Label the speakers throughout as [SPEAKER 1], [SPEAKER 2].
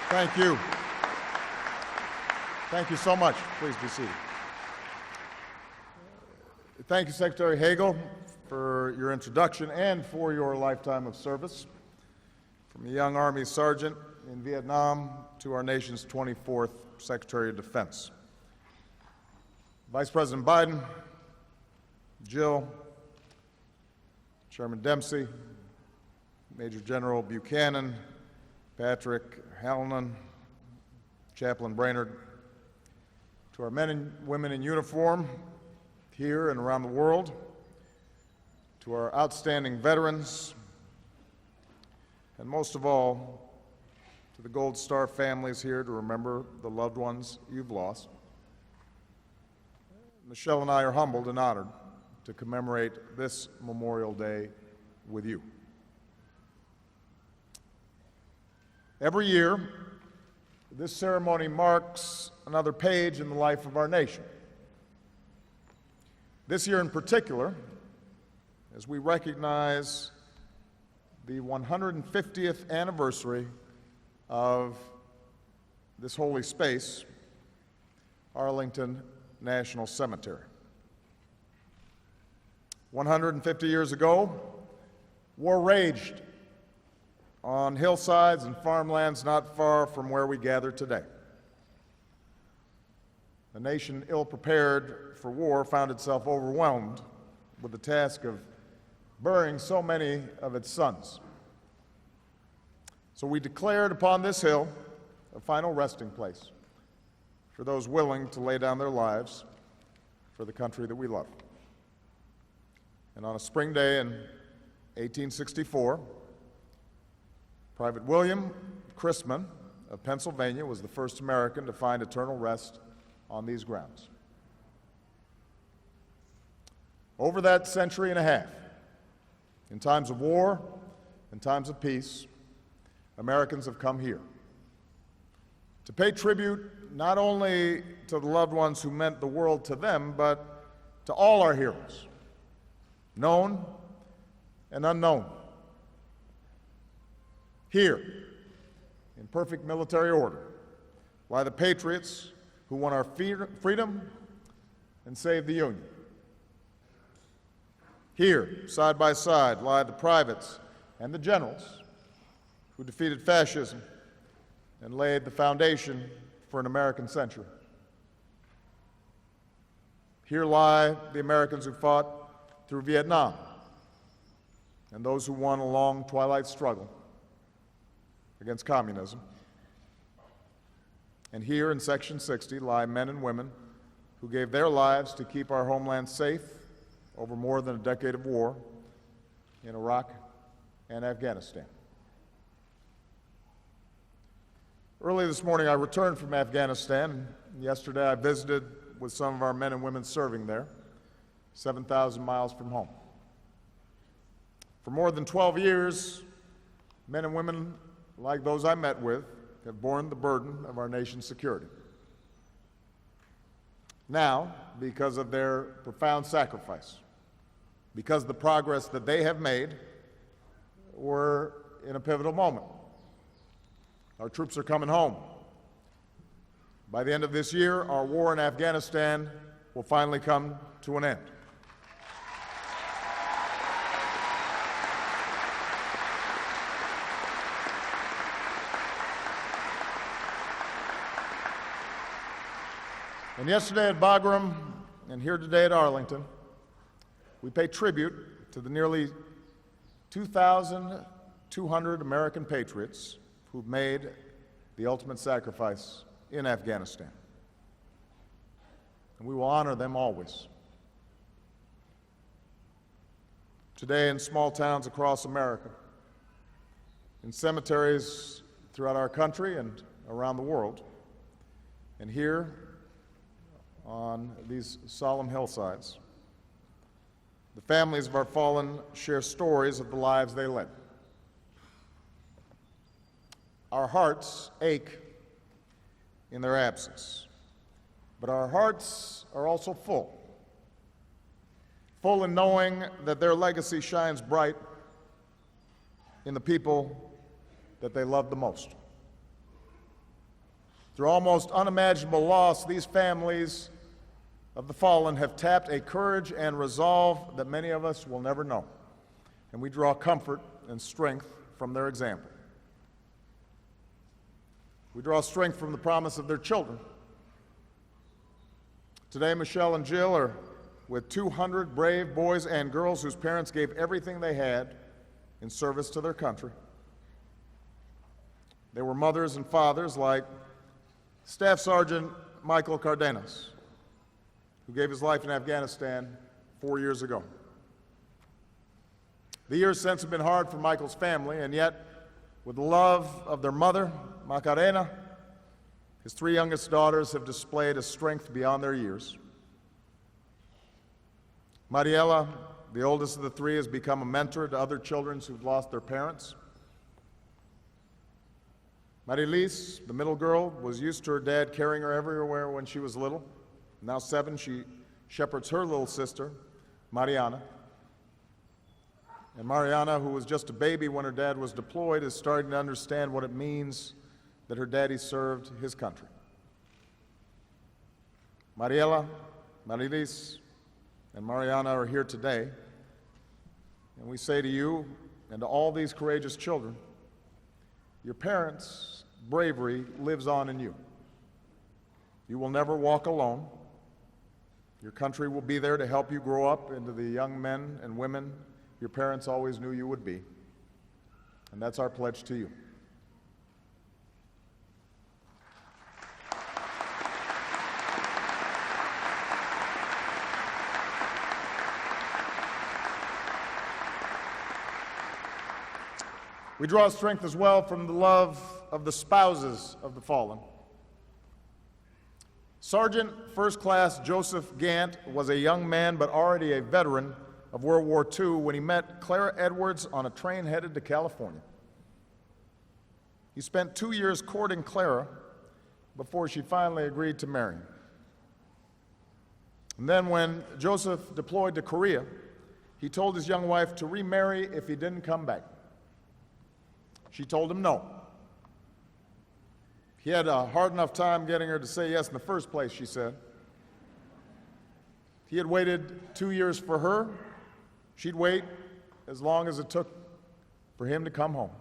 [SPEAKER 1] Thank you. Thank you so much. Please be seated. Thank you, Secretary Hagel, for your introduction and for your lifetime of service. From a young Army sergeant in Vietnam to our nation's 24th Secretary of Defense. Vice President Biden, Jill, Chairman Dempsey, Major General Buchanan, Patrick Hallinan, Chaplain Brainerd, to our men and women in uniform here and around the world, to our outstanding veterans, and most of all, to the Gold Star families here to remember the loved ones you've lost. Michelle and I are humbled and honored to commemorate this Memorial Day with you. Every year, this ceremony marks another page in the life of our nation. This year in particular, as we recognize the 150th anniversary of this holy space, Arlington National Cemetery. 150 years ago, war raged on hillsides and farmlands not far from where we gather today. A nation ill-prepared for war found itself overwhelmed with the task of burying so many of its sons. So we declared upon this hill a final resting place for those willing to lay down their lives for the country that we love. And on a spring day in 1864, Private William Chrisman of Pennsylvania was the first American to find eternal rest on these grounds. Over that century and a half, in times of war and times of peace, Americans have come here to pay tribute not only to the loved ones who meant the world to them, but to all our heroes, known and unknown. Here, in perfect military order, lie the patriots who won our freedom and saved the Union. Here, side by side, lie the privates and the generals who defeated fascism and laid the foundation for an American century. Here lie the Americans who fought through Vietnam and those who won a long twilight struggle against communism. And here in Section 60 lie men and women who gave their lives to keep our homeland safe over more than a decade of war in Iraq and Afghanistan. Early this morning, I returned from Afghanistan, and yesterday I visited with some of our men and women serving there, 7,000 miles from home. For more than 12 years, men and women like those I met with have borne the burden of our nation's security. Now, because of their profound sacrifice, because of the progress that they have made, we're in a pivotal moment. Our troops are coming home. By the end of this year, our war in Afghanistan will finally come to an end. And yesterday at Bagram and here today at Arlington, we pay tribute to the nearly 2,200 American patriots who've made the ultimate sacrifice in Afghanistan. And we will honor them always. Today in small towns across America, in cemeteries throughout our country and around the world, and here on these solemn hillsides, the families of our fallen share stories of the lives they led. Our hearts ache in their absence, but our hearts are also full in knowing that their legacy shines bright in the people that they love the most. Through almost unimaginable loss, these families of the fallen have tapped a courage and resolve that many of us will never know, and we draw comfort and strength from their example. We draw strength from the promise of their children. Today, Michelle and Jill are with 200 brave boys and girls whose parents gave everything they had in service to their country. They were mothers and fathers like Staff Sergeant Michael Cardenas, who gave his life in Afghanistan 4 years ago. The years since have been hard for Michael's family, and yet, with the love of their mother, Macarena, his 3 youngest daughters have displayed a strength beyond their years. Mariela, the oldest of the 3, has become a mentor to other children who've lost their parents. Marilise, the middle girl, was used to her dad carrying her everywhere when she was little. Now 7, she shepherds her little sister, Mariana. And Mariana, who was just a baby when her dad was deployed, is starting to understand what it means that her daddy served his country. Mariela, Marilise, and Mariana are here today, and we say to you and to all these courageous children, your parents' bravery lives on in you. You will never walk alone. Your country will be there to help you grow up into the young men and women your parents always knew you would be. And that's our pledge to you. We draw strength as well from the love of the spouses of the fallen. Sergeant First Class Joseph Gant was a young man but already a veteran of World War II when he met Clara Edwards on a train headed to California. He spent 2 years courting Clara before she finally agreed to marry him. And then when Joseph deployed to Korea, he told his young wife to remarry if he didn't come back. She told him no. He had a hard enough time getting her to say yes in the first place, she said. He had waited 2 years for her. She'd wait as long as it took for him to come home.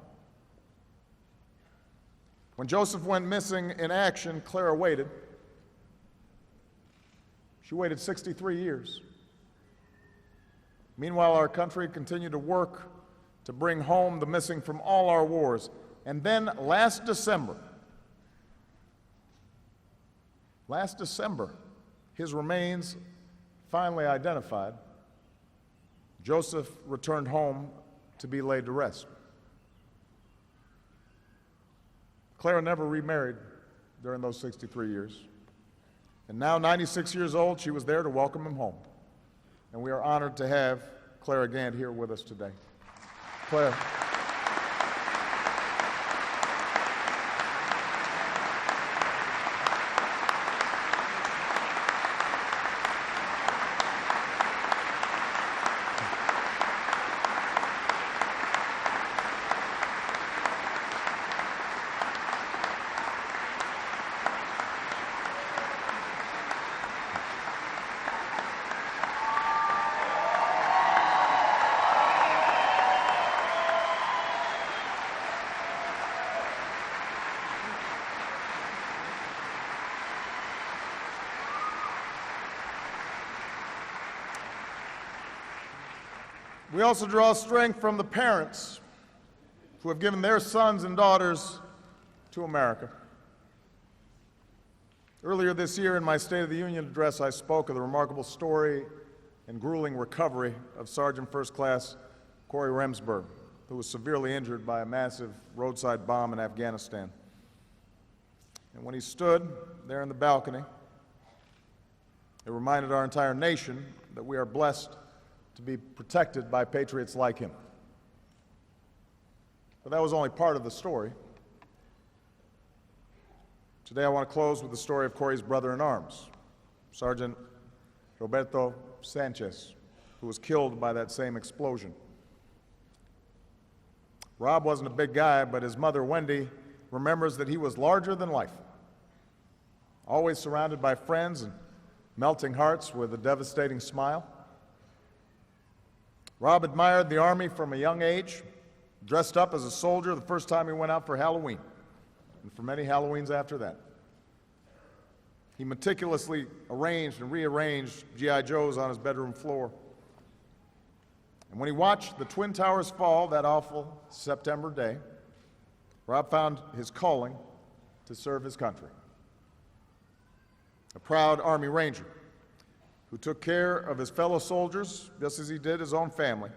[SPEAKER 1] When Joseph went missing in action, Clara waited. She waited 63 years. Meanwhile, our country continued to work to bring home the missing from all our wars. And then last December, his remains finally identified, Joseph returned home to be laid to rest. Clara never remarried during those 63 years. And now, 96 years old, she was there to welcome him home. And we are honored to have Clara Gant here with us today. Claire. We also draw strength from the parents who have given their sons and daughters to America. Earlier this year in my State of the Union address, I spoke of the remarkable story and grueling recovery of Sergeant First Class Corey Remsburg, who was severely injured by a massive roadside bomb in Afghanistan. And when he stood there in the balcony, it reminded our entire nation that we are blessed to be protected by patriots like him. But that was only part of the story. Today I want to close with the story of Corey's brother-in-arms, Sergeant Roberto Sanchez, who was killed by that same explosion. Rob wasn't a big guy, but his mother, Wendy, remembers that he was larger than life. always surrounded by friends and melting hearts with a devastating smile. Rob admired the Army from a young age, dressed up as a soldier the first time he went out for Halloween, and for many Halloweens after that. He meticulously arranged and rearranged G.I. Joes on his bedroom floor. And when he watched the Twin Towers fall that awful September day, Rob found his calling to serve his country. A proud Army Ranger who took care of his fellow soldiers just as he did his own family.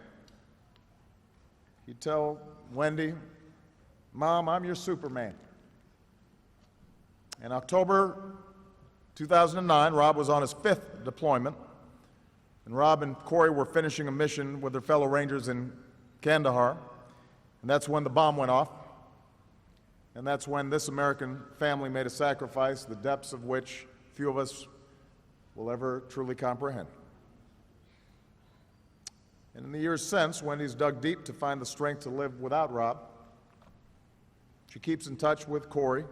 [SPEAKER 1] He'd tell Wendy, "Mom, I'm your Superman." In October 2009, Rob was on his 5th deployment, and Rob and Corey were finishing a mission with their fellow Rangers in Kandahar, and that's when the bomb went off, and that's when this American family made a sacrifice, the depths of which few of us will ever truly comprehend. And in the years since, Wendy's dug deep to find the strength to live without Rob. She keeps in touch with Corey,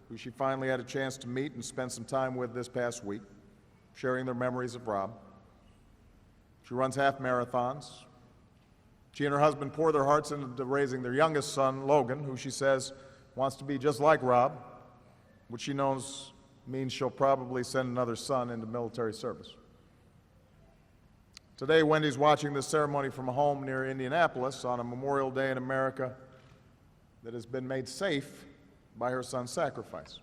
[SPEAKER 1] who she finally had a chance to meet and spend some time with this past week, sharing their memories of Rob. She runs half marathons. She and her husband pour their hearts into raising their youngest son, Logan, who she says wants to be just like Rob, which she knows means she'll probably send another son into military service. Today, Wendy's watching this ceremony from a home near Indianapolis on a Memorial Day in America that has been made safe by her son's sacrifice.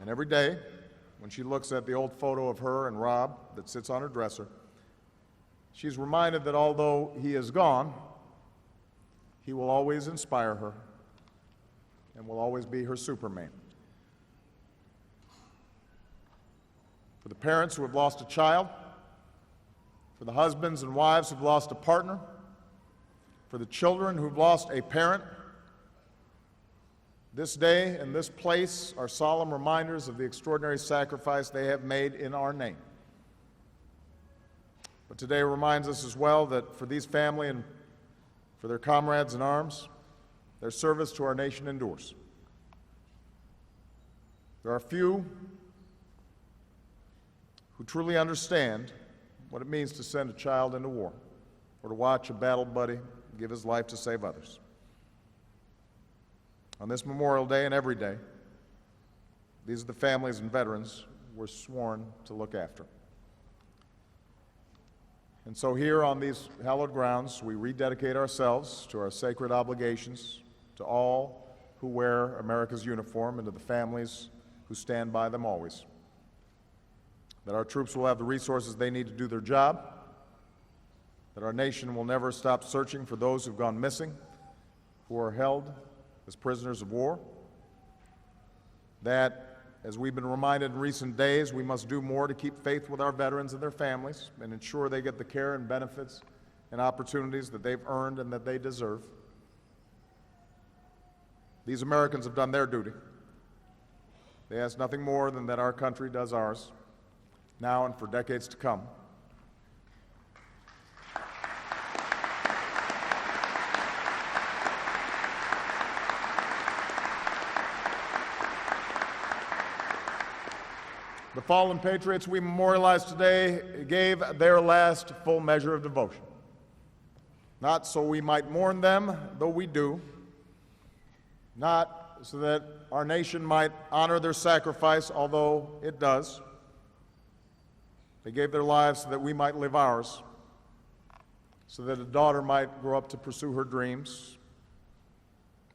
[SPEAKER 1] And every day, when she looks at the old photo of her and Rob that sits on her dresser, she's reminded that although he is gone, he will always inspire her and will always be her Superman. For the parents who have lost a child, for the husbands and wives who've lost a partner, for the children who've lost a parent, this day and this place are solemn reminders of the extraordinary sacrifice they have made in our name. But today reminds us as well that for these family and for their comrades in arms, their service to our nation endures. There are few who truly understand what it means to send a child into war or to watch a battle buddy give his life to save others. On this Memorial Day and every day, these are the families and veterans we're sworn to look after. And so here on these hallowed grounds, we rededicate ourselves to our sacred obligations to all who wear America's uniform and to the families who stand by them always. That our troops will have the resources they need to do their job, that our nation will never stop searching for those who've gone missing, who are held as prisoners of war, that, as we've been reminded in recent days, we must do more to keep faith with our veterans and their families and ensure they get the care and benefits and opportunities that they've earned and that they deserve. These Americans have done their duty. They ask nothing more than that our country does ours, now and for decades to come. The fallen patriots we memorialize today gave their last full measure of devotion. Not so we might mourn them, though we do. Not so that our nation might honor their sacrifice, although it does. They gave their lives so that we might live ours, so that a daughter might grow up to pursue her dreams,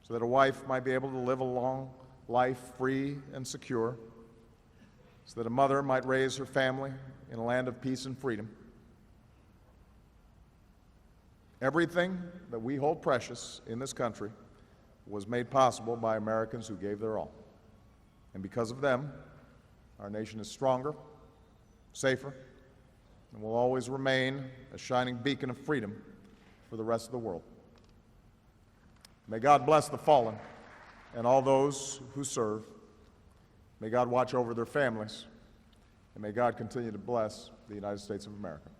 [SPEAKER 1] so that a wife might be able to live a long life free and secure, so that a mother might raise her family in a land of peace and freedom. Everything that we hold precious in this country was made possible by Americans who gave their all. And because of them, our nation is stronger, safer, and will always remain a shining beacon of freedom for the rest of the world. May God bless the fallen and all those who serve. May God watch over their families, and may God continue to bless the United States of America.